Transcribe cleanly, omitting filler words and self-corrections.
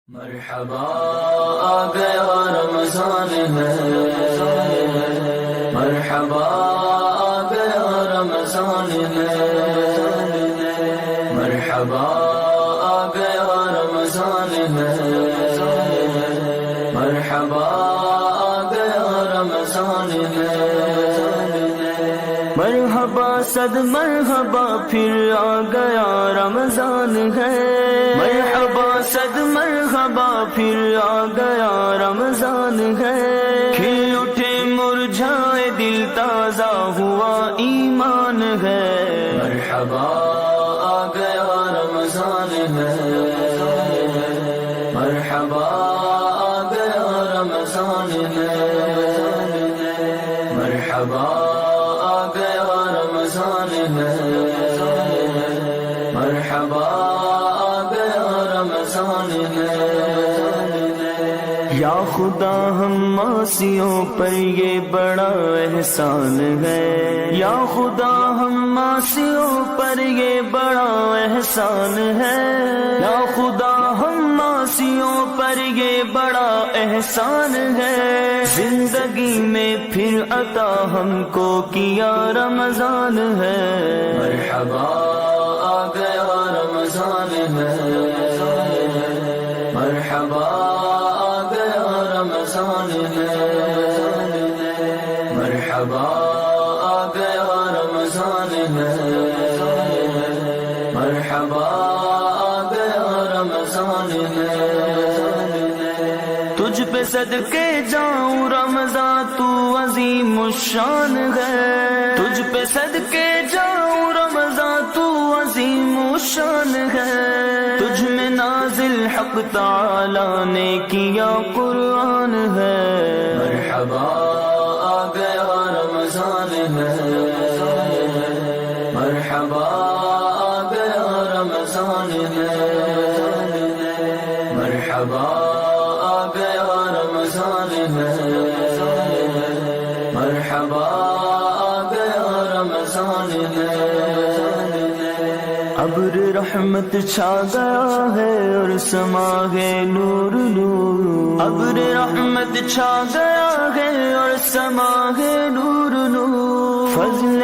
مرحبا آ گیا رمضان ہے، مرحبا آ گیا رمضان ہے، مرحبا آ گیا رمضان ہے، مرحبا آ گیا رمضان ہے، مرحبا صد مرحبا پھر آ گیا رمضان ہے، مرحبا صد مرحبا پھر آ گیا رمضان ہے، کھل اٹھے مرجھائے دل تازہ ہوا ایمان ہے، مرحبا آ گیا رمضان ہے، مرحبا آ گیا رمضان ہے، مرحبا آ گیا رمضان ہے، مرحبا آ گیا رمضان ہے، یا خدا ہم معصیوں پر یہ بڑا احسان ہے، یا خدا ہم معصیوں پر یہ بڑا احسان ہے، یا خدا ہم معصیوں پر یہ بڑا احسان ہے، زندگی میں پھر عطا ہم کو کیا رمضان ہے، مرحبا آ گیا رمضان ہے، مرحبا آ گیا رمضان ہے، مرحبا آ گیا رمضان ہے، مرحبا آ گیا رمضان ہے، تجھ پہ صدقے جاؤں رمضان تو عظیم الشان ہے، تجھ پہ صدقے جاؤں رمضان تو عظیم الشان ہے، تجھ میں نازل حق تعالی نے کیا قرآن ہے، مرحبا آ گیا رمضان ہے، مرحبا آ گیا رمضان ہے، مرحبا آ گیا رمضان ہے، مرحبا آ گیا رمضان ہے، ابر رحمت چھا گیا ہے اور سما ہے نور نور، ابر رحمت چھا گیا ہے اور سما ہے نور نور، فضل